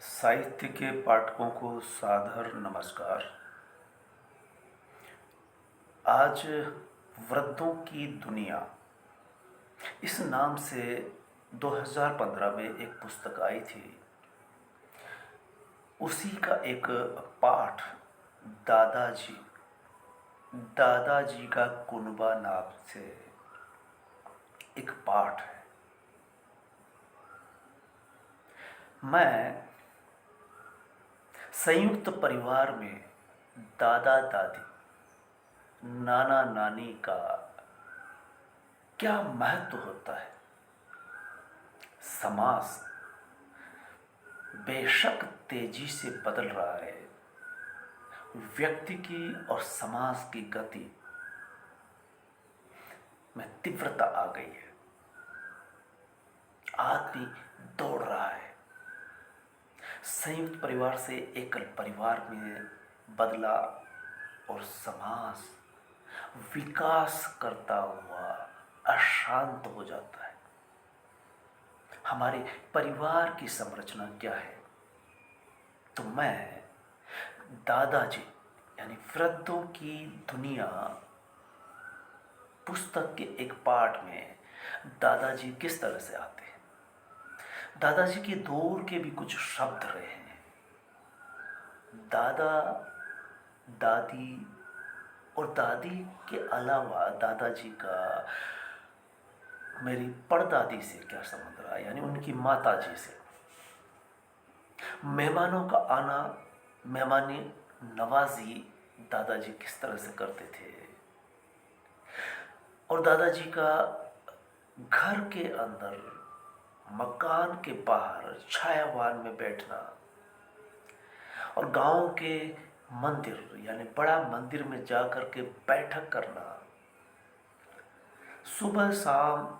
साहित्य के पाठकों को सादर नमस्कार। आज वृद्धों की दुनिया इस नाम से 2015 में एक पुस्तक आई थी। उसी का एक पाठ दादाजी दादाजी का कुनबा नाम से एक पाठ है। मैं संयुक्त परिवार में दादा दादी नाना नानी का क्या महत्व होता है। समाज बेशक तेजी से बदल रहा है, व्यक्ति की और समाज की गति में तीव्रता आ गई है। आदमी दौड़ रहा है, संयुक्त परिवार से एकल परिवार में बदला और समाज विकास करता हुआ अशांत हो जाता है। हमारे परिवार की संरचना क्या है? तो मैं दादाजी यानी वृद्धों की दुनिया पुस्तक के एक पाठ में दादाजी किस तरह से आते हैं, दादाजी के दौर के भी कुछ शब्द रहे हैं। दादा दादी और दादी के अलावा दादाजी का मेरी परदादी से क्या संबंध रहा, यानी उनकी माता जी से। मेहमानों का आना, मेहमानी नवाजी दादाजी किस तरह से करते थे, और दादाजी का घर के अंदर मकान के बाहर छायावान में बैठना और गांव के मंदिर यानी बड़ा मंदिर में जाकर के बैठक करना, सुबह शाम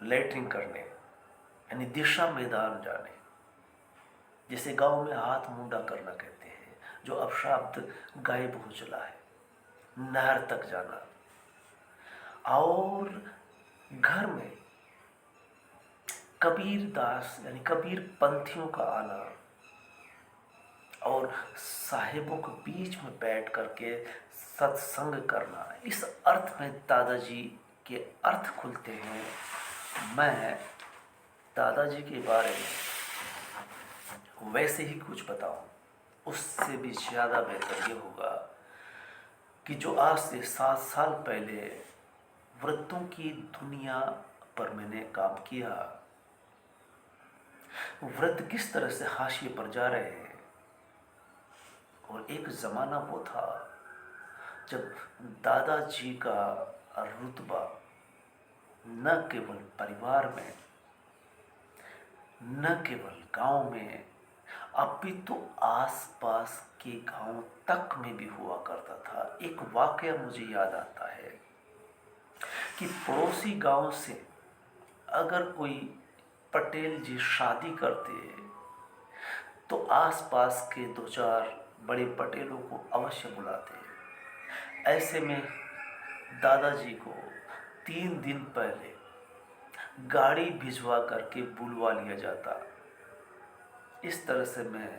लैट्रिन करने यानी दिशा मैदान जाने, जिसे गांव में हाथ मुंडा करना कहते हैं, जो अब शब्द गायब हो चला है। नहर तक जाना और घर में कबीर दास यानी कबीर पंथियों का आना और साहिबों के बीच में बैठ करके सत्संग करना। इस अर्थ में दादाजी के अर्थ खुलते हैं। मैं दादाजी के बारे में वैसे ही कुछ बताऊं, उससे भी ज़्यादा बेहतर ये होगा कि जो आज से 7 साल पहले वृद्धों की दुनिया पर मैंने काम किया, वृद्ध किस तरह से हाशिए पर जा रहे हैं। और एक ज़माना वो था जब दादाजी का रुतबा न केवल परिवार में, न केवल गांव में, अभी तो आसपास के गांव तक में भी हुआ करता था। एक वाकया मुझे याद आता है कि पड़ोसी गांव से अगर कोई पटेल जी शादी करते तो आसपास के 2-4 बड़े पटेलों को अवश्य बुलाते। ऐसे में दादाजी को 3 दिन पहले गाड़ी भिजवा करके बुलवा लिया जाता। इस तरह से मैं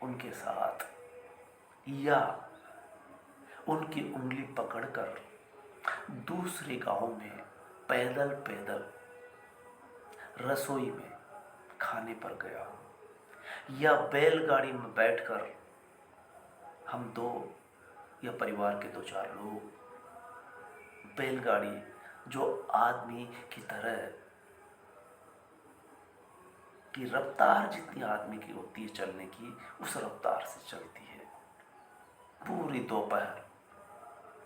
उनके साथ या उनकी उंगली पकड़कर दूसरे गांव में पैदल पैदल रसोई में खाने पर गया, या बैलगाड़ी में बैठकर हम 2 या परिवार के 2-4 लोग बैलगाड़ी, जो आदमी की तरह की रफ्तार जितनी आदमी की होती है चलने की, उस रफ्तार से चलती है, पूरी दोपहर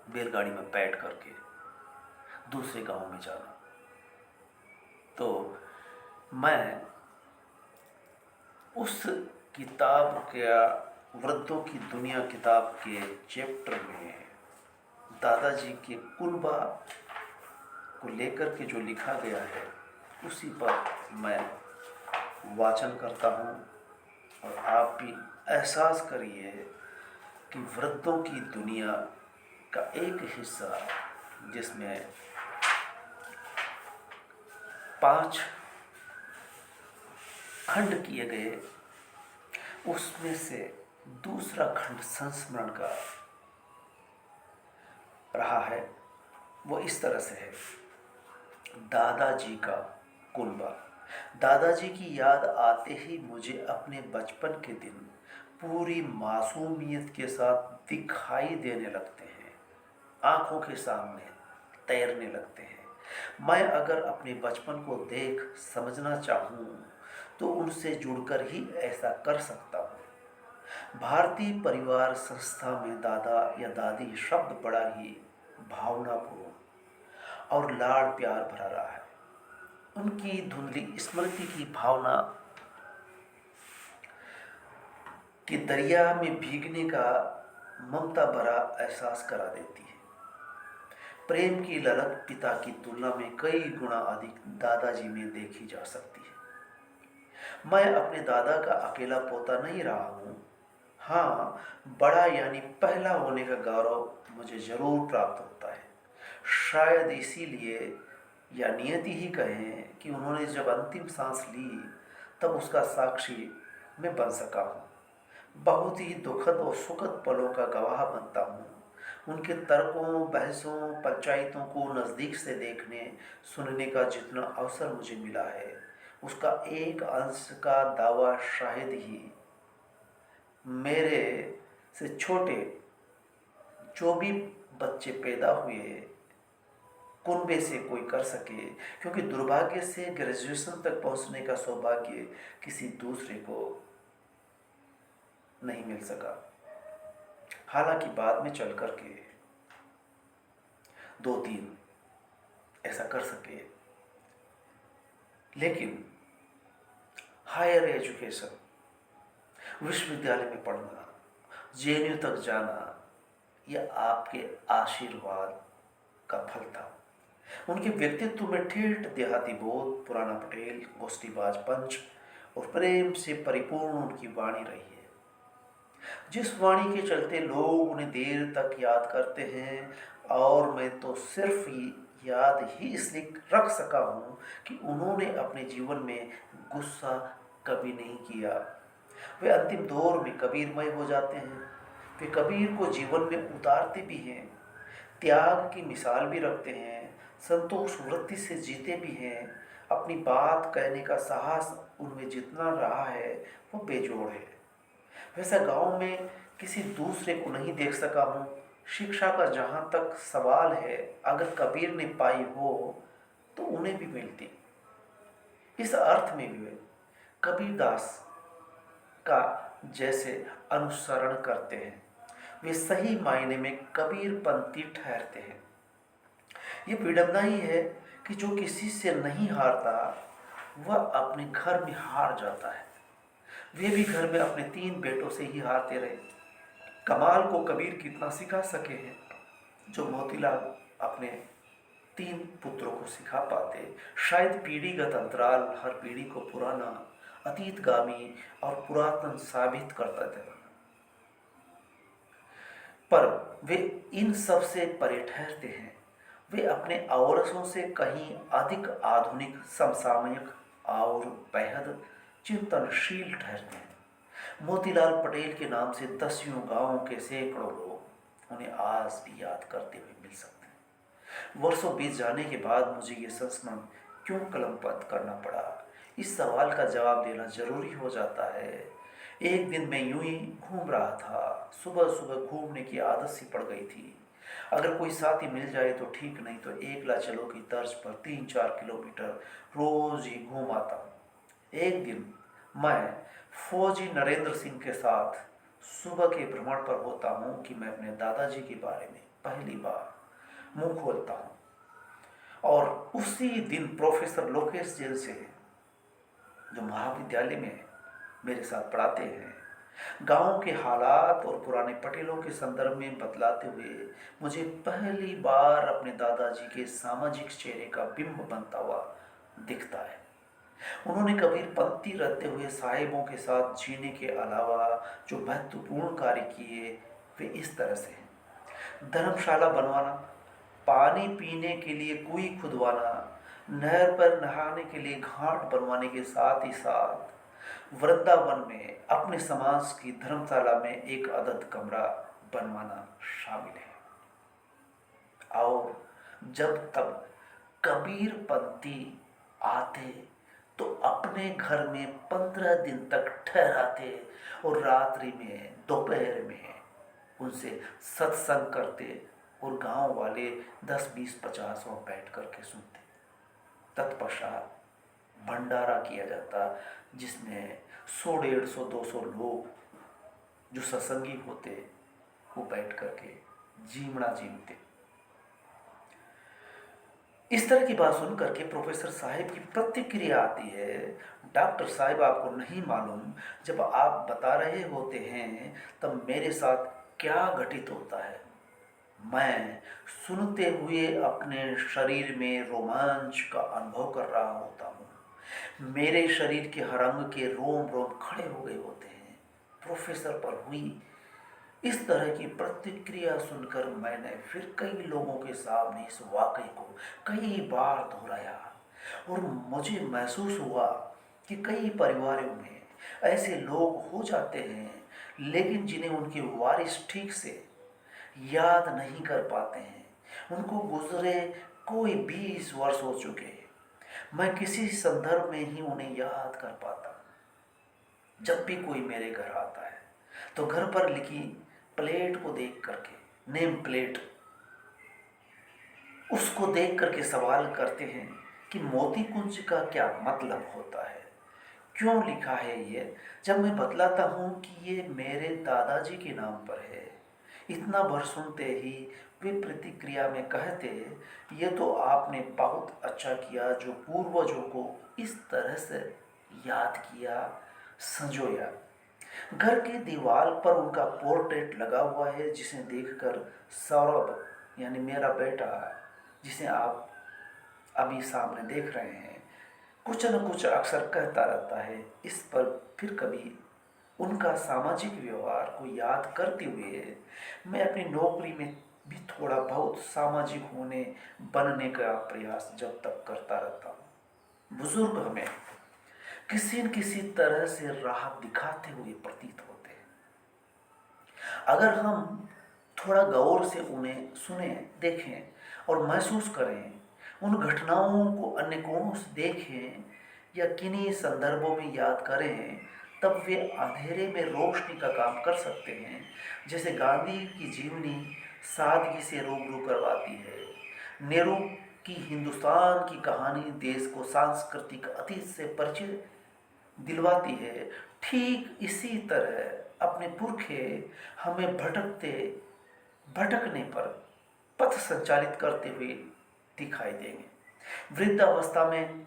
बैलगाड़ी में बैठ करके दूसरे गांव में जाना। तो मैं उस किताब के वृद्धों की दुनिया किताब के चैप्टर में दादाजी के कुनबा को लेकर के जो लिखा गया है उसी पर मैं वाचन करता हूँ, और आप भी एहसास करिए कि वृद्धों की दुनिया का एक हिस्सा जिसमें 5 खंड किए गए, उसमें से दूसरा खंड संस्मरण का रहा है। वो इस तरह से है, दादाजी का कुनबा। दादाजी की याद आते ही मुझे अपने बचपन के दिन पूरी मासूमियत के साथ दिखाई देने लगते हैं, आंखों के सामने तैरने लगते हैं। मैं अगर अपने बचपन को देख समझना चाहूँ तो उनसे जुड़कर ही ऐसा कर सकता हूँ। भारतीय परिवार संस्था में दादा या दादी शब्द बड़ा ही भावनापूर्ण और लाड़ प्यार भरा रहा है। उनकी धुंधली स्मृति की भावना कि दरिया में भीगने का ममता भरा एहसास करा देती है। प्रेम की ललक पिता की तुलना में कई गुना अधिक दादाजी में देखी जा सकती है। मैं अपने दादा का अकेला पोता नहीं रहा हूँ। हाँ, बड़ा यानी पहला होने का गौरव मुझे जरूर प्राप्त होता है। शायद इसीलिए या नियति ही कहें कि उन्होंने जब अंतिम सांस ली तब उसका साक्षी मैं बन सका हूँ। बहुत ही दुखद और सुखद पलों का गवाह बनता हूँ। उनके तर्कों, बहसों, पंचायतों को नज़दीक से देखने सुनने का जितना अवसर मुझे मिला है, उसका एक अंश का दावा शायद ही मेरे से छोटे जो भी बच्चे पैदा हुए कुनबे से कोई कर सके, क्योंकि दुर्भाग्य से ग्रेजुएशन तक पहुंचने का सौभाग्य किसी दूसरे को नहीं मिल सका। हालांकि बाद में चल कर के 2-3 ऐसा कर सके, लेकिन हायर एजुकेशन, विश्वविद्यालय में पढ़ना, जेएनयू तक जाना, यह आपके आशीर्वाद का फल था। उनके व्यक्तित्व में ठेठ देहाती बोध, पुराना पटेल, गोष्ठीबाज पंच और प्रेम से परिपूर्ण उनकी वाणी रही है, जिस वाणी के चलते लोग उन्हें देर तक याद करते हैं। और मैं तो सिर्फ याद ही इसलिए रख सका हूँ कि उन्होंने अपने जीवन में गुस्सा कभी नहीं किया। वे अंतिम दौर में कबीरमय हो जाते हैं। वे कबीर को जीवन में उतारते भी हैं, त्याग की मिसाल भी रखते हैं, संतोष वृत्ति से जीते भी हैं। अपनी बात कहने का साहस उनमें जितना रहा है वो बेजोड़ है। वैसा गांव में किसी दूसरे को नहीं देख सका हूँ। शिक्षा का जहाँ तक सवाल है, अगर कबीर ने पाई हो तो उन्हें भी मिलती। इस अर्थ में भी वे कबीरदास का जैसे अनुसरण करते हैं, वे सही मायने में कबीरपंथी ठहरते हैं। ये विडंबना ही है कि जो किसी से नहीं हारता वह अपने घर में हार जाता है। वे भी घर में अपने 3 बेटों से ही हारते रहे। कमाल को कबीर कितना सिखा सके हैं जो मोतीलाल अपने 3 पुत्रों को सिखा पाते। शायद पीढ़ीगत अंतराल हर पीढ़ी को पुराना, अतीतगामी और पुरातन साबित करता था, पर वे इन सब से परे ठहरते हैं। वे अपने औरसों से कहीं अधिक आधुनिक, समसामयिक और बेहद चिंतनशील ठहरते हैं। मोतीलाल पटेल के नाम से दसियों गांवों के सैकड़ों लोग उन्हें आज भी याद करते हुए मिल सकते हैं। वर्षों बीत जाने के बाद मुझे ये संस्मरण क्यों कलमबद्ध करना पड़ा, इस सवाल का जवाब देना जरूरी हो जाता है। एक दिन मैं यूं ही घूम रहा था। सुबह सुबह घूमने की आदत सी पड़ गई थी। अगर कोई साथी मिल जाए तो ठीक, नहीं तो एकला चलो की तर्ज पर 3-4 किलोमीटर रोज ही घूम आता हूँ। एक दिन मैं फौजी नरेंद्र सिंह के साथ सुबह के भ्रमण पर होता हूँ कि मैं अपने दादाजी के बारे में पहली बार मुंह खोलता हूँ। और उसी दिन प्रोफेसर लोकेश जैन से, जो महाविद्यालय में मेरे साथ पढ़ाते हैं, गांव के हालात और पुराने पटेलों के संदर्भ में बतलाते हुए मुझे पहली बार अपने दादाजी के सामाजिक चेहरे का बिंब बनता हुआ दिखता है। उन्होंने कबीरपंथी रहते हुए साहिबों के साथ जीने के अलावा जो महत्वपूर्ण कार्य किए वे इस तरह से हैं। धर्मशाला बनवाना, पानी पीने के लिए कुएं खुदवाना, नहर पर नहाने के लिए घाट बनवाने के साथ ही साथ वृंदावन में अपने समाज की धर्मशाला में एक अदद कमरा बनवाना शामिल है। और जब तब कबीर पंथी आते तो अपने घर में 15 दिन तक ठहराते और रात्रि में दोपहर में उनसे सत्संग करते और गांव वाले 10 20 50 वहाँ बैठ करके सुनते। तत्पश्चात भंडारा किया जाता जिसमें 100 150 200 लोग जो सत्संगी होते वो बैठ करके जीवना जीवते। इस तरह की बात सुन करके प्रोफेसर साहिब की प्रतिक्रिया आती है, डॉक्टर साहिब आपको नहीं मालूम जब आप बता रहे होते हैं तब मेरे साथ क्या घटित होता है। मैं सुनते हुए अपने शरीर में रोमांच का अनुभव कर रहा होता हूँ। मेरे शरीर के हर अंग के रोम रोम खड़े हो गए होते हैं। प्रोफेसर पर हुई इस तरह की प्रतिक्रिया सुनकर मैंने फिर कई लोगों के सामने इस वाकई को कई बार दोहराया और मुझे महसूस हुआ कि कई परिवारों में ऐसे लोग हो जाते हैं लेकिन जिन्हें उनके वारिस ठीक से याद नहीं कर पाते हैं। उनको गुजरे कोई 20 वर्ष हो चुके, मैं किसी संदर्भ में ही उन्हें याद कर पाता। जब भी कोई मेरे घर आता है तो घर पर लिखी प्लेट को देख करके, नेम प्लेट, उसको देख करके सवाल करते हैं कि मोती कुंज का क्या मतलब होता है, क्यों लिखा है ये। जब मैं बतलाता हूँ कि ये मेरे दादाजी के नाम पर है, इतना भर सुनते ही वे प्रतिक्रिया में कहते, ये तो आपने बहुत अच्छा किया जो पूर्वजों को इस तरह से याद किया, संजोया। घर की दीवार पर उनका पोर्ट्रेट लगा हुआ है जिसे देखकर सौरभ यानी मेरा बेटा, जिसे आप अभी सामने देख रहे हैं, कुछ न कुछ अक्सर कहता रहता है। इस पर फिर कभी उनका सामाजिक व्यवहार को याद करते हुए मैं अपनी नौकरी में भी थोड़ा बहुत सामाजिक होने बनने का प्रयास जब तक करता रहता हूँ। बुजुर्ग हमें किसी न किसी तरह से राह दिखाते हुए प्रतीत होते हैं। अगर हम थोड़ा गौर से उन्हें सुने, देखें और महसूस करें, उन घटनाओं को अन्य कोणों से देखें या किन्हीं संदर्भों में याद करें, तब वे अंधेरे में रोशनी का काम कर सकते हैं। जैसे गांधी की जीवनी सादगी से रूबरू करवाती है, नेहरू की हिंदुस्तान की कहानी देश को सांस्कृतिक अतीत से परिचय दिलवाती है, ठीक इसी तरह अपने पुरखे हमें भटकने पर पथ संचालित करते हुए दिखाई देंगे। वृद्धावस्था में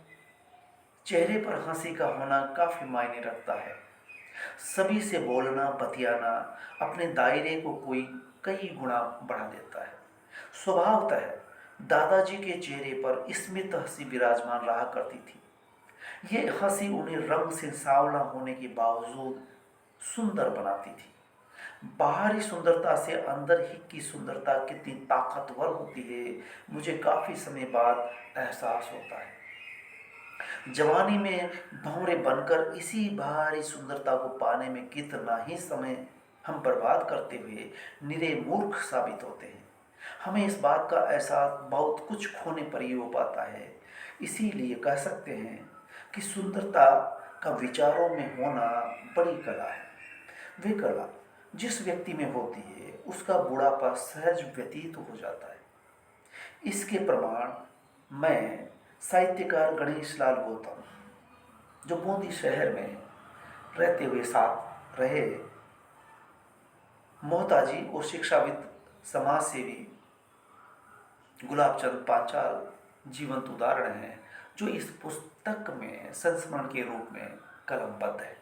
चेहरे पर हंसी का होना काफी मायने रखता है। सभी से बोलना, बतियाना अपने दायरे को कोई कई गुना बढ़ा देता है। स्वभावतः दादाजी के चेहरे पर स्मित हंसी विराजमान रहा करती थी। ये हंसी उन्हें रंग से सांवला होने के बावजूद सुंदर बनाती थी। बाहरी सुंदरता से अंदर ही की सुंदरता कितनी ताकतवर होती है, मुझे काफी समय बाद एहसास होता है। जवानी में भंवरे बनकर इसी बाहरी सुंदरता को पाने में कितना ही समय हम बर्बाद करते हुए निरे मूर्ख साबित होते हैं। हमें इस बात का एहसास बहुत कुछ खोने पर ही हो पाता है। इसीलिए कह सकते हैं कि सुंदरता का विचारों में होना बड़ी कला है। वे कला जिस व्यक्ति में होती है उसका बुढ़ापा सहज व्यतीत हो जाता है। इसके प्रमाण मैं साहित्यकार गणेश लाल गौतम, जो बूंदी शहर में रहते हुए साथ रहे, मोहताजी और शिक्षाविद समाज सेवी गुलाबचंद पांचाल जीवंत उदाहरण हैं जो इस पुस्तक में संस्मरण के रूप में कलमबद्ध है।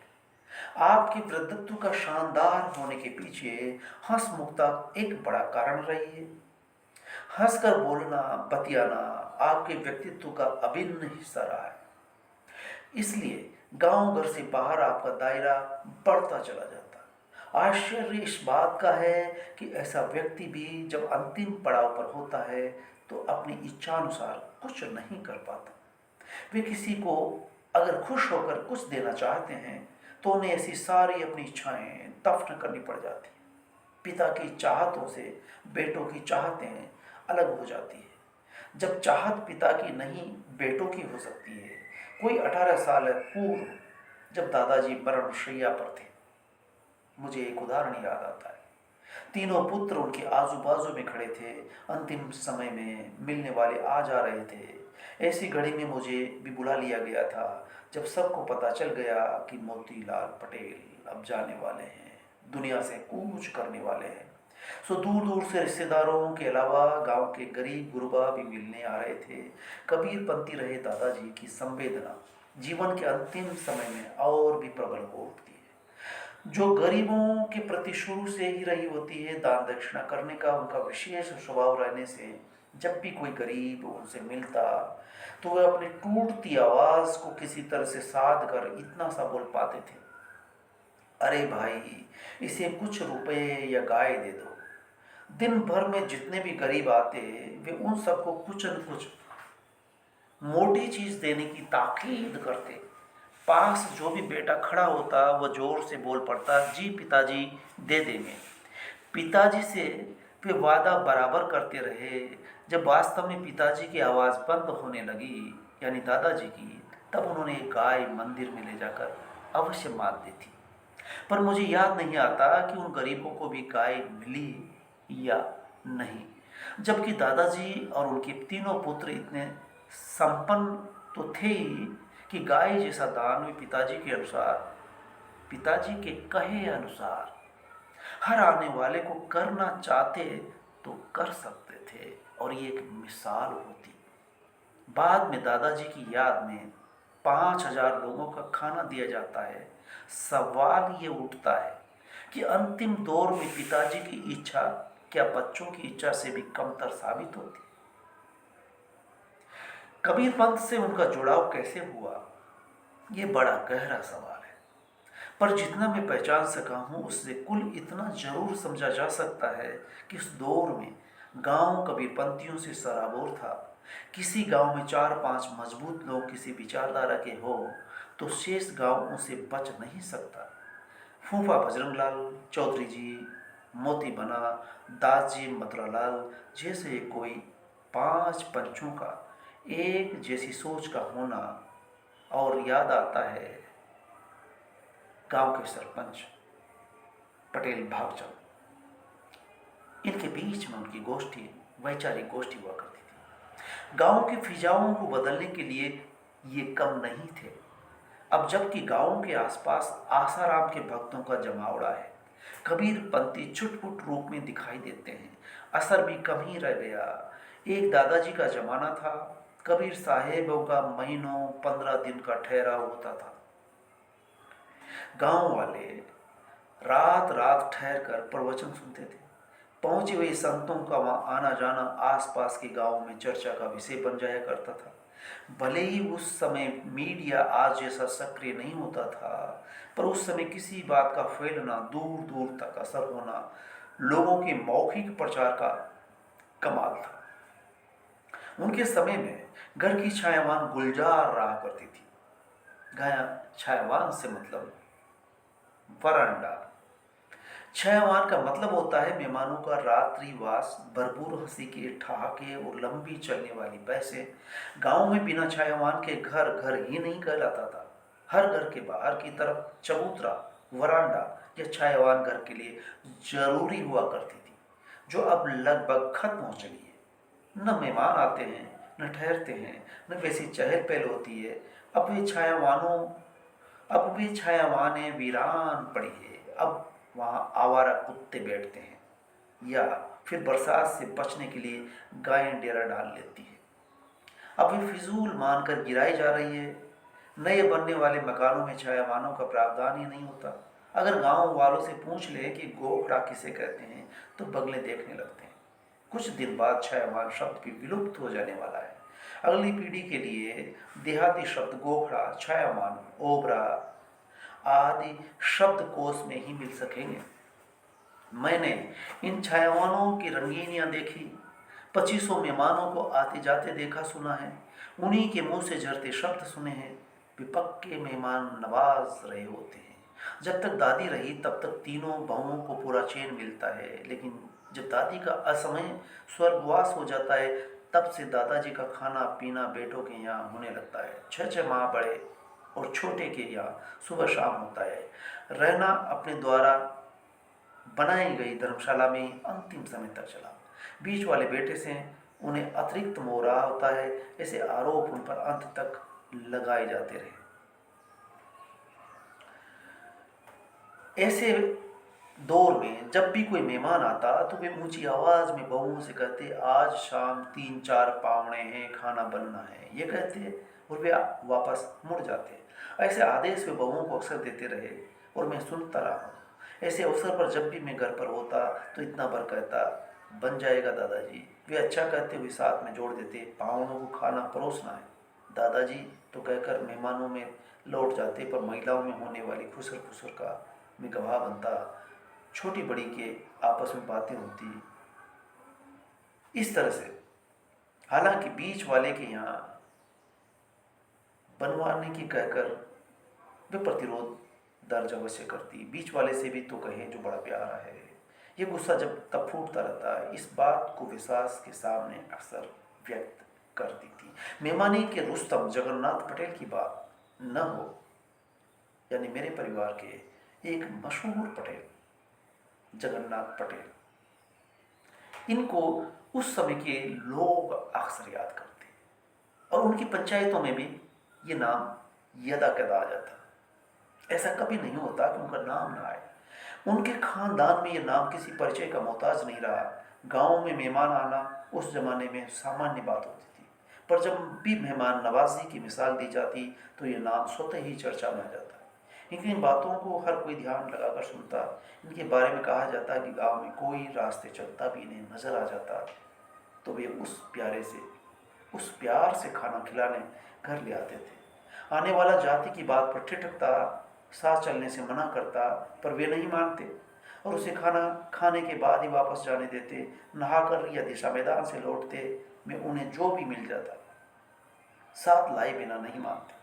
आपके वृद्धत्व का शानदार होने के पीछे हंसमुखता एक बड़ा कारण रही है। हंसकर बोलना, बतियाना आपके व्यक्तित्व का अभिन्न हिस्सा रहा है। इसलिए गांव घर से बाहर आपका दायरा बढ़ता चला जाता है। आश्चर्य इस बात का है कि ऐसा व्यक्ति भी जब अंतिम पड़ाव पर होता है तो अपनी इच्छानुसार कुछ नहीं कर पाता। वे किसी को अगर खुश होकर कुछ देना चाहते हैं तो उन्हें ऐसी सारी अपनी इच्छाएं दफन करनी पड़ जाती। पिता की चाहतों से बेटों की चाहतें अलग हो जाती है। जब चाहत पिता की नहीं बेटों की हो सकती है। कोई 18 साल पूर्व जब दादाजी मरणशैया पर थे, मुझे एक उदाहरण याद आता है। तीनों पुत्र उनके आजू बाजू में खड़े थे, अंतिम समय में मिलने वाले आ जा रहे थे। ऐसी घड़ी में मुझे भी बुला लिया गया था जब सबको पता चल गया कि मोतीलाल पटेल अब जाने वाले हैं, दुनिया से कूच करने वाले हैं। सो दूर दूर से रिश्तेदारों के अलावा गांव के गरीब गुरबा भी मिलने आ रहे थे। कबीरपंथी रहे दादाजी की संवेदना जीवन के अंतिम समय में और भी प्रबल हो उठती है, जो गरीबों के प्रति शुरू से ही रही होती है। दान दक्षिणा करने का उनका विशेष स्वभाव रहने से जब भी कोई गरीब उनसे मिलता तो वे अपनी टूटती आवाज को किसी तरह से साध कर इतना सा बोल पाते थे, अरे भाई, इसे कुछ रुपए या गाय दे दो। दिन भर में जितने भी गरीब आते वे उन सबको कुछ न कुछ मोटी चीज देने की ताकीद करते। पास जो भी बेटा खड़ा होता वह जोर से बोल पड़ता, जी पिताजी दे देंगे। पिताजी से वे वादा बराबर करते रहे। जब वास्तव में पिताजी की आवाज़ बंद होने लगी, यानी दादाजी की, तब उन्होंने एक गाय मंदिर में ले जाकर अवश्य मार दी थी। पर मुझे याद नहीं आता कि उन गरीबों को भी गाय मिली या नहीं, जबकि दादाजी और उनके तीनों पुत्र इतने संपन्न तो थे ही कि गाय जैसा दान वे पिताजी के अनुसार, पिताजी के कहे अनुसार हर आने वाले को करना चाहते तो कर सकते थे, और ये एक मिसाल होती। बाद में दादाजी की याद में 5,000 लोगों का खाना दिया जाता है। सवाल ये उठता है कि अंतिम दौर में पिताजी की इच्छा क्या बच्चों की इच्छा से भी कमतर साबित होती? कबीर पंथ से उनका जुड़ाव कैसे हुआ, ये बड़ा गहरा सवाल है। पर जितना मैं पहचान सका हूँ उससे कुल इतना जरूर समझा जा सकता है कि उस दौर में गांव कबीरपंथियों से सराबोर था। किसी गांव में 4-5 मजबूत लोग किसी विचारधारा के हो तो शेष गांव उनसे बच नहीं सकता। फूफा बजरंगलाल चौधरी जी, मोती बना, दास जी मथुरालाल जैसे कोई 5 पंचों का एक जैसी सोच का होना। और याद आता है गांव के सरपंच पटेल भागचंद, इनके बीच में उनकी गोष्ठी, वैचारिक गोष्ठी हुआ करती थी। गांव की फिजाओं को बदलने के लिए ये कम नहीं थे। अब जबकि गांव के आसपास आसाराम के भक्तों का जमावड़ा है, कबीर पंथी छुटपुट रूप में दिखाई देते हैं, असर भी कम ही रह गया। एक दादाजी का जमाना था, कबीर साहेबों का महीनों 15 दिन का ठहराव होता था। गांव वाले रात रात ठहर कर प्रवचन सुनते थे। पहुंचे हुए संतों का वहां आना जाना आसपास के गांव में चर्चा का विषय बन जाया करता था। भले ही उस समय मीडिया आज जैसा सक्रिय नहीं होता था, पर उस समय किसी बात का फैलना, दूर दूर तक असर होना लोगों के मौखिक प्रचार का कमाल था। उनके समय में घर की छायावान गुलजार रहा करती थी। गाया छायावान से मतलब वरांडा। छायावान का मतलब होता है मेहमानों का रात्रिवास, भरपूर हंसी के ठहाके और लंबी चलने वाली बहसें। गांव में बिना छायावान के घर घर ही नहीं कहलाता था। हर घर के बाहर की तरफ चबूतरा, वरांडा या छायावान घर के लिए जरूरी हुआ करती थी, जो अब लगभग खत्म हो चली है। न मेहमान आते हैं, न ठहरते हैं, न वैसी चहल पहल होती है। अब वे छायावानें वीरान पड़ी है। अब वहाँ आवारा कुत्ते बैठते हैं या फिर बरसात से बचने के लिए गायें डेरा डाल लेती है। अब वे फिजूल मानकर गिराई जा रही है। नए बनने वाले मकानों में छायावानों का प्रावधान ही नहीं होता। अगर गांव वालों से पूछ ले कि गोखड़ा किसे कहते हैं तो बगले देखने लगते हैं। कुछ दिन बाद छायावान शब्द भी विलुप्त हो जाने वाला है। अगली पीढ़ी के लिए देहाती शब्द गोखड़ा, छायावान, ओबरा आदि शब्दकोश में ही मिल सकेंगे। मैंने इन छायावानों की रंगीनियां देखी, 2500 मेहमानों को आते जाते देखा सुना है। उन्हीं के मुंह से झरते शब्द सुने हैं, वे पक्के मेहमान नवाज रहे होते हैं। जब तक दादी रही तब तक तीनों बहुओं को पूरा चैन मिलता है, लेकिन जब दादी का असमय स्वर्गवास हो जाता है, तब से दादाजी का खाना पीना बेटों के यहाँ होने लगता है। 6 माह बड़े और छोटे के यहाँ सुबह शाम होता है। रहना अपने द्वारा बनाई गई धर्मशाला में अंतिम समय तक चला। बीच वाले बेटे से उन्हें अतिरिक्त मोह रहा होता है, ऐसे आरोप उन पर अंत तक लगाए जाते रहे। ऐसे दौर में जब भी कोई मेहमान आता तो वे ऊंची आवाज में बहुओं से कहते, आज शाम 3-4 पावणे हैं, खाना बनना है, ये कहते और वे वापस मुड़ जाते। ऐसे आदेश वे बहुओं को अक्सर देते रहे और मैं सुनता रहा हूँ। ऐसे अवसर पर जब भी मैं घर पर होता तो इतना बार कहता, बन जाएगा दादाजी। वे अच्छा कहते हुए साथ में जोड़ देते, पावनों को खाना परोसना है दादाजी तो कहकर मेहमानों में लौट जाते, पर महिलाओं में होने वाली खुसर खुसर का मैं गवाह बनता। छोटी बड़ी के आपस में बातें होती इस तरह से। हालांकि बीच वाले के यहाँ बनवाने की कहकर वे प्रतिरोध दर्ज अवश्य करती। बीच वाले से भी तो कहे जो बड़ा प्यारा है। ये गुस्सा जब तब फूटता रहता है। इस बात को विश्वास के सामने अक्सर व्यक्त करती थी। मेहमानी के रुस्तम जगन्नाथ पटेल की बात न हो, यानी मेरे परिवार के एक मशहूर पटेल जगन्नाथ पटेल, इनको उस समय के लोग अक्सर याद करते और उनकी पंचायतों में भी ये नाम यदा कदा आ जाता। ऐसा कभी नहीं होता कि उनका नाम ना आए। उनके खानदान में ये नाम किसी परिचय का मोहताज नहीं रहा। गांव में मेहमान आना उस जमाने में सामान्य बात होती थी, पर जब भी मेहमान नवाजी की मिसाल दी जाती तो ये नाम स्वतः ही चर्चा में आ जाता। इन बातों को हर कोई ध्यान लगाकर सुनता। इनके बारे में कहा जाता कि गांव में कोई रास्ते चलता भी इन्हें नजर आ जाता तो वे उस प्यार से खाना खिलाने घर ले आते थे। आने वाला जाति की बात पर ठिठकता, साथ चलने से मना करता, पर वे नहीं मानते और उसे खाना खाने के बाद ही वापस जाने देते। नहाकर या दिशा मैदान से लौटते में उन्हें जो भी मिल जाता साथ लाए बिना नहीं मानते।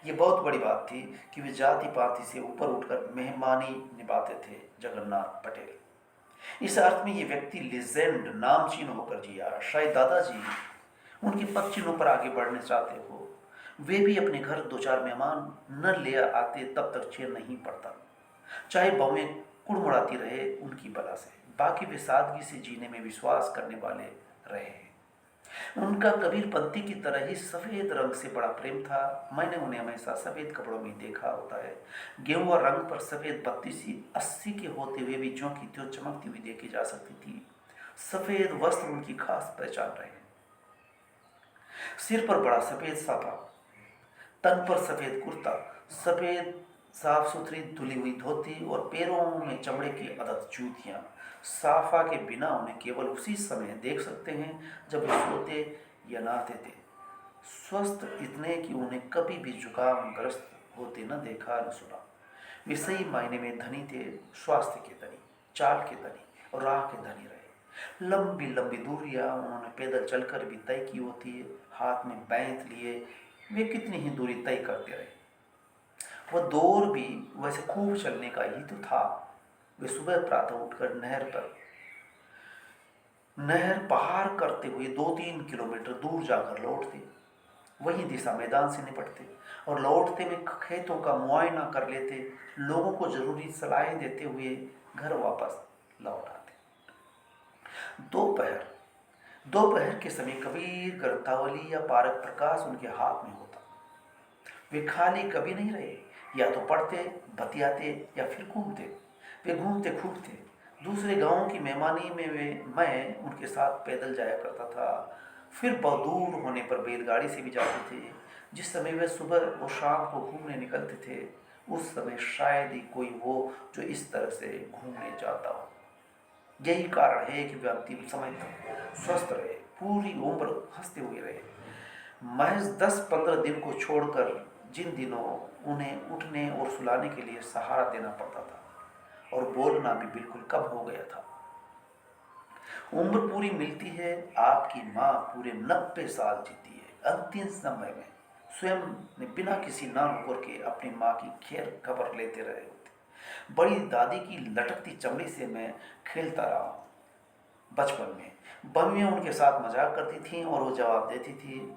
ये बहुत बड़ी बात थी कि वे जाति पाति से ऊपर उठकर मेहमानी निभाते थे जगन्नाथ पटेल। इस अर्थ में ये व्यक्ति लेजेंड नामचीन होकर जिया। शायद दादाजी उनके पद चिन्हों पर आगे बढ़ने चाहते हो। वे भी अपने घर 2-4 मेहमान न ले आते तब तक चैन नहीं पड़ता, चाहे बहुएं कुड़मुड़ाती रहे उनकी बला से। बाकी वे सादगी से जीने में विश्वास करने वाले रहे हैं। उनका कबीरपंथी की तरह ही सफेद रंग से बड़ा प्रेम था। मैंने उन्हें हमेशा सफेद कपड़ों में देखा होता है। गेरुआ रंग पर सफेद बत्ती सी 80 के होते हुए भी ज्यों की त्यों चमकती हुई देखी जा सकती थी। सफेद वस्त्र उनकी खास पहचान रहे। सिर पर बड़ा सफेद साफा, तन पर सफेद कुर्ता, सफेद साफ सुथरी धुली हुई धोती और पैरों में चमड़े की अदद जूतियां। साफा के बिना उन्हें केवल उसी समय देख सकते हैं जब वे सोते या नहाते थे। स्वस्थ इतने कि उन्हें कभी भी जुकाम ग्रस्त होते न देखा न सुना। वे सही मायने में धनी थे, स्वास्थ्य के धनी, चाल के धनी और राह के धनी रहे। लंबी लंबी दूरियां उन्होंने पैदल चलकर भी तय की होती है। हाथ में बैंत लिए वे कितनी ही दूरी तय करते रहे। वह दौर भी वैसे खूब चलने का ही तो था। वे सुबह प्रातः उठकर नहर पार करते हुए 2-3 किलोमीटर दूर जाकर लौटते, वही दिशा मैदान से निपटते और लौटते में खेतों का मुआयना कर लेते, लोगों को जरूरी सलाहें देते हुए घर वापस लौट आते। दोपहर के समय कबीर ग्रंथावली या पारक प्रकाश उनके हाथ में होता। वे खाली कभी नहीं रहे, या तो पढ़ते, बतियाते या फिर घूमते। वे घूमते खूबते। दूसरे गांवों की मेहमानी में मैं उनके साथ पैदल जाया करता था। फिर बहुत दूर होने पर बैलगाड़ी से भी जाते थे। जिस समय वे सुबह और शाम को घूमने निकलते थे उस समय शायद ही कोई हो जो इस तरह से घूमने जाता हो। यही कारण है कि वे अंतिम समय तक स्वस्थ रहे, पूरी उम्र हंसते हुए रहे। महज 10-15 दिन को छोड़कर जिन दिनों उन्हें उठने और सुलाने के लिए सहारा देना पड़ता था और बोलना भी बिल्कुल कम हो गया था। उम्र पूरी मिलती है, आपकी माँ पूरे 90 साल जीती है। अंतिम समय में स्वयं ने बिना किसी ना नौकर के अपनी माँ की खैर खबर लेते रहे होते। बड़ी दादी की लटकती चमड़ी से मैं खेलता रहा हूँ। बचपन में बम्मियाँ उनके साथ मजाक करती थीं और वो जवाब देती थी,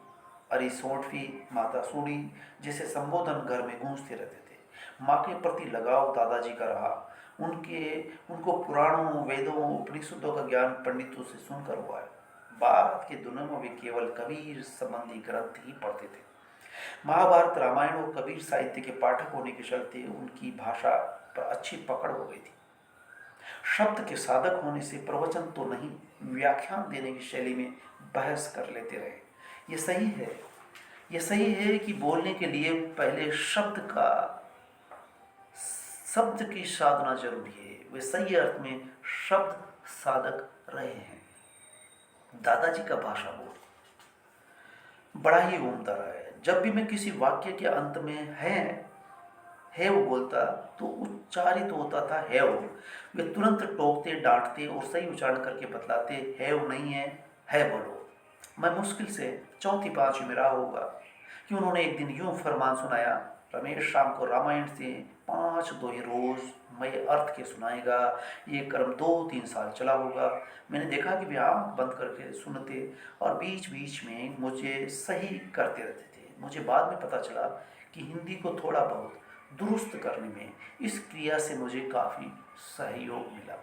अरे सोंठफी, माता सूड़ी जैसे संबोधन घर में गूंजते रहते थे। माँ के प्रति लगाव दादाजी का रहा। उनको पुराणों, वेदों, उपनिषदों का ज्ञान पंडितों से सुनकर हुआ है। बाद के दिनों में वे केवल कबीर संबंधी ग्रंथ ही पढ़ते थे। महाभारत, रामायण और कबीर साहित्य के पाठक होने के चलते उनकी भाषा पर अच्छी पकड़ हो गई थी। शब्द के साधक होने से प्रवचन तो नहीं, व्याख्यान देने की शैली में बहस कर लेते रहे। ये सही है, ये सही है कि बोलने के लिए पहले शब्द की साधना जरूरी है। वे सही अर्थ में शब्द साधक रहे हैं। दादाजी का भाषा बोल बड़ा ही उम्दा रहा है। जब भी मैं किसी वाक्य के अंत में है वो बोलता तो उच्चारित होता था है वो। वे तुरंत टोकते, डांटते और सही उच्चारण करके बतलाते, है वो नहीं है बोलो। मैं मुश्किल से चौथी पांचवी में रहा होगा कि उन्होंने एक दिन यूं फरमान सुनाया, रमेश शाम को रामायण से 5 दोहे रोज मैं अर्थ के सुनाएगा। ये क्रम 2-3 साल चला होगा। मैंने देखा कि वे आँख बंद करके सुनते और बीच बीच में मुझे सही करते रहते थे। मुझे बाद में पता चला कि हिंदी को थोड़ा बहुत दुरुस्त करने में इस क्रिया से मुझे काफ़ी सहयोग मिला।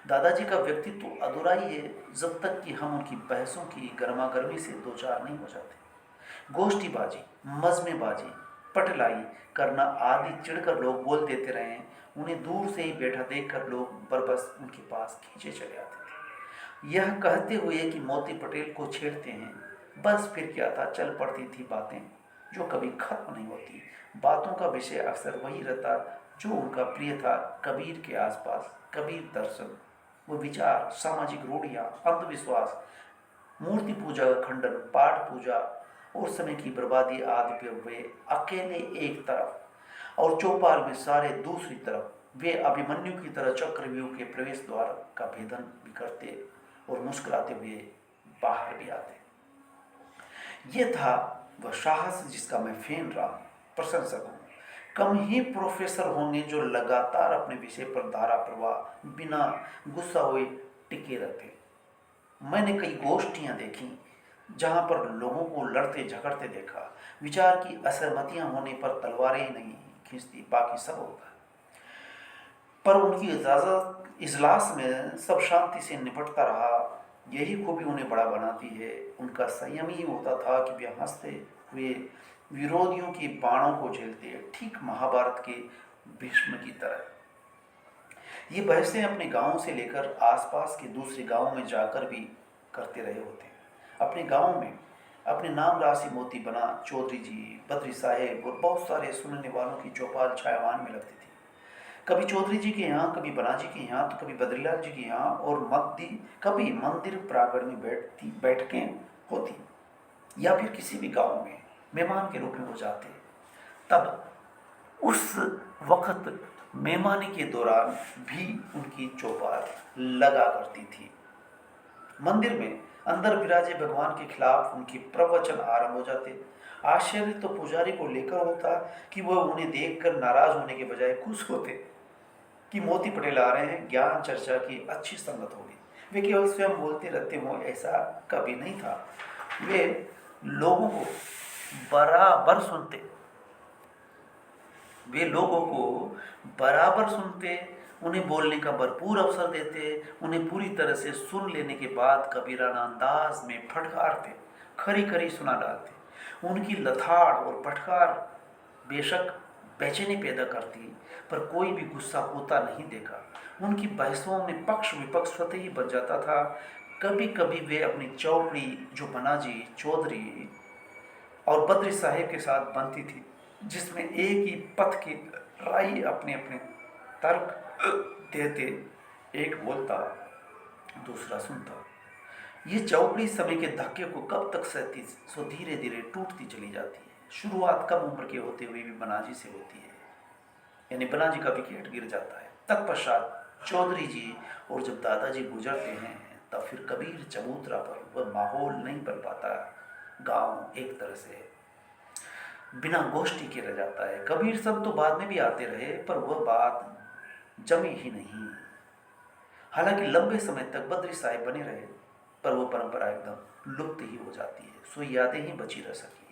दादाजी का व्यक्तित्व तो अधूरा ही है जब तक कि हम उनकी बहसों की गर्मा गर्मी से दो चार नहीं हो जाते। गोष्ठीबाजी, मजमेबाजी, पटलाई करना आदि चिढ़कर लोग बोल देते रहे। उन्हें दूर से ही बैठा देखकर लोग बरबस उनके पास खींचे चले आते थे, यह कहते हुए कि मोती पटेल को छेड़ते हैं। बस फिर क्या था, चल पड़ती थी बातें जो कभी खत्म नहीं होती। बातों का विषय अक्सर वही रहता जो उनका प्रिय था। कबीर के आसपास कबीर दर्शन, वो विचार, सामाजिक रूढ़ियाँ, अंधविश्वास, मूर्ति पूजा का खंडन, पाठ पूजा और समय की बर्बादी आदि पे वे अकेले एक तरफ और चौपाल में सारे दूसरी तरफ। वे अभिमन्यु की तरह चक्रव्यूह के प्रवेश द्वार का भेदन भी करते और मुस्कुराते हुए बाहर भी आते। ये था वह साहस जिसका मैं फैन रहा, प्रशंसक हूँ। कम ही प्रोफेसर होंगे जो लगातार अपने विषय पर धारा प्रवाह बिना गुस्सा हुए टिके रहते। मैंने कई गोष्ठियां देखी जहां पर लोगों को लड़ते झगड़ते देखा। विचार की असहमतियां होने पर तलवारें ही नहीं खींचती, बाकी सब होता। पर उनकी इजलास में सब शांति से निपटता रहा। यही खूबी उन्हें बड़ा बनाती है। उनका संयम ही होता था कि वे हंसते हुए विरोधियों के बाणों को झेलते, ठीक महाभारत के भीष्म की तरह। ये बहसें अपने गांव से लेकर आसपास के दूसरे गांवों में जाकर भी करते रहे होते हैं। अपने गांव में अपने नाम राशि मोती बना चौधरी जी, बद्री साहेब और बहुत सारे सुनने वालों की चौपाल छायावान में लगती थी। कभी चौधरी जी के यहाँ, कभी बनाजी के यहाँ, तो कभी बद्रीलाल जी के यहाँ, और कभी मंदिर प्रांगण में बैठकें होती, या फिर किसी भी गांव में मेहमान के रूप में वो जाते। तब उस वक्त मेहमानी के दौरान भी उनकी चौपाल लगा करती थी। मंदिर में अंदर विराजे भगवान के खिलाफ उनके प्रवचन आरंभ हो जाते। आश्चर्य तो पुजारी को लेकर होता कि वह उन्हें देखकर नाराज होने के बजाय खुश होते कि मोती पटेल आ रहे हैं, ज्ञान चर्चा की अच्छी संगत होगी। वे केवल स्वयं बोलते रहते हो, ऐसा कभी नहीं था। वे लोगों को बराबर सुनते, उन्हें बोलने का भरपूर अवसर देते, उन्हें पूरी तरह से सुन लेने के बाद कबीराना अंदाज में फटकारते, खरी खरी सुना डालते। उनकी लथाड़ और फटकार बेशक बेचैनी पैदा करती, पर कोई भी गुस्सा होता नहीं देखा। उनकी बहसों में पक्ष विपक्ष स्वतः ही बन जाता था। कभी कभी वे अपनी चौपड़ी जो बनाजी, चौधरी और बद्री साहेब के साथ बनती थी, जिसमें एक ही पथ की राही अपने अपने तर्क देते, एक बोलता दूसरा सुनता। ये चौपड़ी समय के धक्के को कब तक सहती, सो धीरे धीरे टूटती चली जाती है। शुरुआत कम उम्र के होते हुए भी बनाजी से होती है, यानी बनाजी का विकेट गिर जाता है। तत्पश्चात चौधरी जी और जब दादाजी गुजरते हैं, तब फिर कबीर चबूतरा पर वह माहौल नहीं बन पाता गांव एक तरह से बिना गोष्ठी के रह जाता है। कबीर संत तो बाद में भी आते रहे पर वह बात जमी ही नहीं। हालांकि लंबे समय तक बद्री साहिब बने रहे पर वो परंपरा एकदम लुप्त ही हो जाती है, सो यादें ही बची रह सकी है।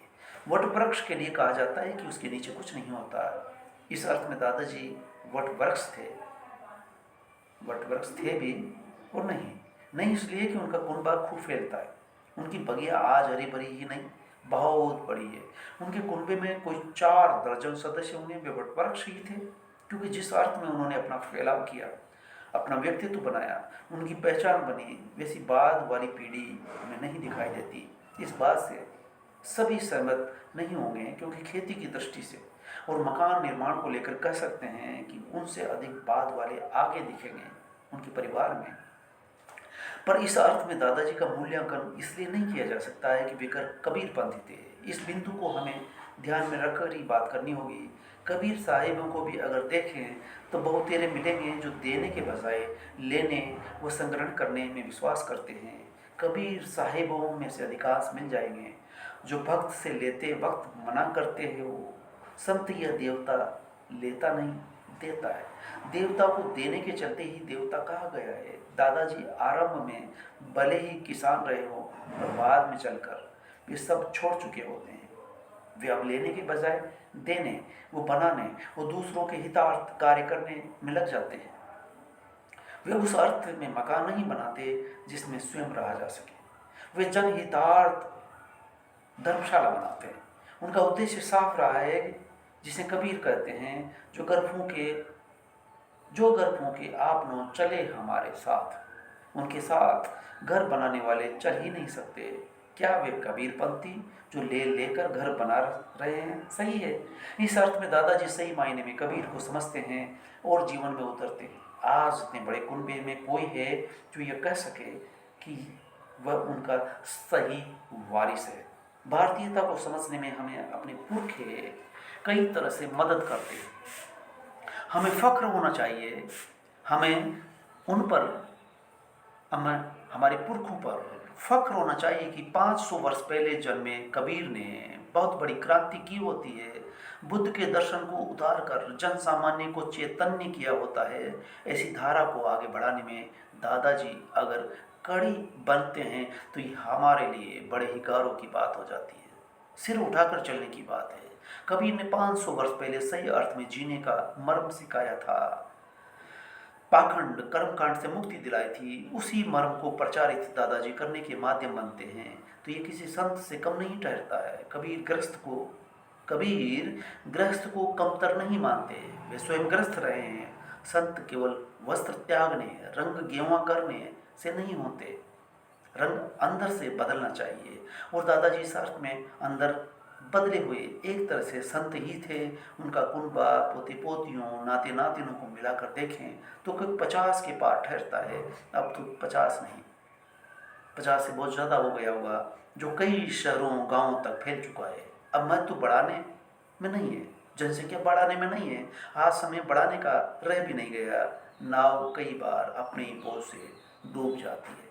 वट वृक्ष के लिए कहा जाता है कि उसके नीचे कुछ नहीं होता। इस अर्थ में दादाजी वट वृक्ष थे, वट वृक्ष थे भी और नहीं इसलिए कि उनका कुनबा खूब फैलता है। उनकी बगिया आज हरी भरी ही नहीं, बहुत बड़ी है। उनके कुनबे में कोई 4 दर्जन सदस्य होंगे, वे वट वृक्ष ही थे। क्योंकि जिस अर्थ में उन्होंने अपना फैलाव किया, अपना व्यक्तित्व बनाया, उनकी पहचान बनी, वैसी बाद वाली पीढ़ी में नहीं दिखाई देती। इस बात से सभी सहमत नहीं होंगे क्योंकि खेती की दृष्टि से और मकान निर्माण को लेकर कह सकते हैं कि उनसे अधिक बाद वाले आगे दिखेंगे उनके परिवार में। पर इस अर्थ में दादाजी का मूल्यांकन इसलिए नहीं किया जा सकता है कि वे कबीरपंथी थे। इस बिंदु को हमें ध्यान में रखकर ही बात करनी होगी। कबीर साहिबों को भी अगर देखें तो बहुतेरे मिलेंगे जो देने के बजाय लेने व संग्रहण करने में विश्वास करते हैं। कबीर साहिबों में से अधिकांश मिल जाएंगे जो भक्त से लेते वक्त मना करते हैं। वो संत या देवता लेता नहीं, देता है। देवता को देने के चलते ही देवता कहा गया है। दादाजी आरंभ में भले ही किसान रहे हो पर बाद में चलकर वे सब छोड़ चुके होते हैं। वे अब लेने के बजाय देने, वो बनाने और दूसरों के हितार्थ कार्य करने में लग जाते हैं। वे उस अर्थ में मकान नहीं बनाते जिसमें स्वयं रहा जा सके। वे जनहितार्थ धर्मशाला बनाते हैं। उनका उद्देश्य साफ रहा है, जिसे कबीर कहते हैं, जो गर्भों के आपनों चले हमारे साथ। उनके साथ घर बनाने वाले चल ही नहीं सकते। क्या वे कबीरपंथी जो ले लेकर घर बना रहे हैं? सही है। इस अर्थ में दादाजी सही मायने में कबीर को समझते हैं और जीवन में उतरते हैं। आज इतने बड़े कुनबे में कोई है जो यह कह सके कि वह उनका सही वारिस है। भारतीयता को समझने में हमें अपने पुरखे कई तरह से मदद करते हैं। हमें फख्र होना चाहिए, हमें उन पर, हमारे पुरखों पर फख्र होना चाहिए कि 500 वर्ष पहले जन्मे कबीर ने बहुत बड़ी क्रांति की होती है। बुद्ध के दर्शन को उतार कर जन सामान्य को चैतन्य किया होता है। ऐसी धारा को आगे बढ़ाने में दादाजी अगर कड़ी बनते हैं तो ये हमारे लिए बड़े ही गौरव की बात हो जाती है, सिर उठाकर चलने की बात है। कबीर ने 500 वर्ष पहले सही अर्थ में जीने का मर्म सिखाया था, पाखंड कर्मकांड से मुक्ति दिलाई थी। उसी मर्म को प्रचारित दादाजी करने के माध्यम बनते हैं तो ये किसी संत से कम नहीं ठहरता है। कबीर गृहस्थ को कमतर नहीं मानते, वे स्वयं ग्रस्त रहे हैं। संत केवल वस्त्र त्यागने, रंग गेंवा करने से नहीं होते, रंग अंदर से बदलना चाहिए। और दादाजी इस अर्थ में अंदर बदले हुए एक तरह से संत ही थे। उनका कुनबा, पोते पोतियों, नाते नातिनों को मिलाकर देखें तो कोई 50 के पार ठहरता है। अब तो 50 नहीं, 50 से बहुत ज़्यादा हो गया होगा, जो कई शहरों गांवों तक फैल चुका है। अब मैं तो बढ़ाने में नहीं है, जनसंख्या बढ़ाने में नहीं है, आज समय बढ़ाने का रह भी नहीं गया। नाव कई बार अपने ही बोझ से डूब जाती है।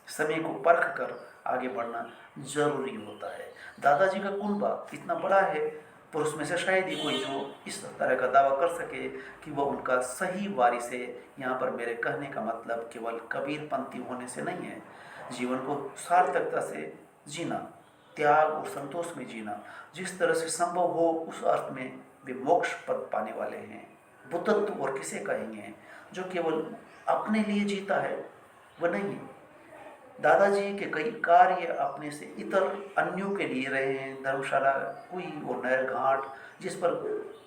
समय को परख कर आगे बढ़ना जरूरी होता है। दादाजी का कुनबा इतना बड़ा है पर उसमें से शायद ही कोई जो इस तरह का दावा कर सके कि वह उनका सही वारिस है। यहाँ पर मेरे कहने का मतलब केवल कबीरपंथी होने से नहीं है। जीवन को सार्थकता से जीना, त्याग और संतोष में जीना, जिस तरह से संभव हो उस अर्थ में वे मोक्ष पद पाने वाले हैं। बुद्धत्व और किसे कहेंगे? जो केवल अपने लिए जीता है वह नहीं है। दादाजी के कई कार्य अपने से इतर अन्यों के लिए रहे हैं। धर्मशाला, कुई और नहर घाट जिस पर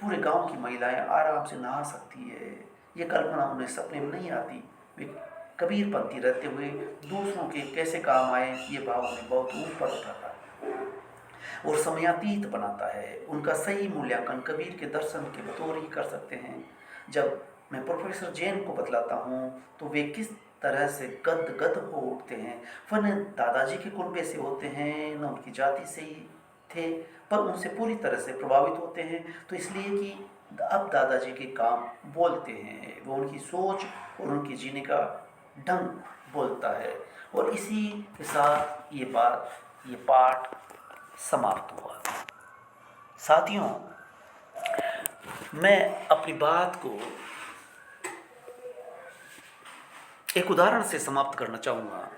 पूरे गांव की महिलाएं आराम से नहा सकती है, ये कल्पना उन्हें सपने में नहीं आती। वे कबीरपंथी रहते हुए दूसरों के कैसे काम आए ये भाव उन्हें बहुत ऊपर उठाता है और समयातीत बनाता है। उनका सही मूल्यांकन कबीर के दर्शन के बतौर ही कर सकते हैं। जब मैं प्रोफेसर जैन को बतलाता हूँ तो वे किस तरह से गद हो उठते हैं। वह न दादाजी के कुनबे से होते हैं न उनकी जाति से ही थे, पर उनसे पूरी तरह से प्रभावित होते हैं। तो इसलिए कि अब दादाजी के काम बोलते हैं, वो उनकी सोच और उनकी जीने का ढंग बोलता है। और इसी के साथ ये पाठ समाप्त हुआ। साथियों, मैं अपनी बात को एक उदाहरण से समाप्त करना चाहूँगा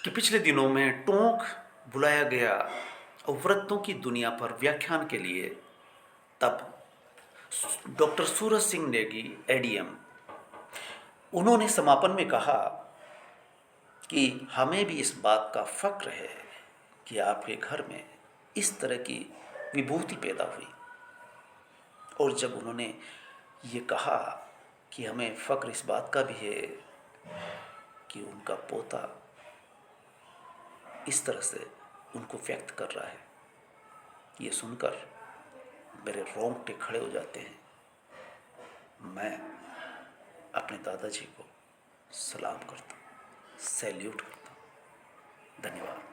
कि पिछले दिनों में टोंक बुलाया गया वृत्तों की दुनिया पर व्याख्यान के लिए। तब डॉक्टर सूरज सिंह नेगी, एडीएम, उन्होंने समापन में कहा कि हमें भी इस बात का फक्र है कि आपके घर में इस तरह की विभूति पैदा हुई। और जब उन्होंने ये कहा कि हमें फक्र इस बात का भी है कि उनका पोता इस तरह से उनको व्यक्त कर रहा है, ये सुनकर मेरे रोंगटे खड़े हो जाते हैं। मैं अपने दादाजी को सलाम करता हूँ, सैल्यूट करता हूँ। धन्यवाद।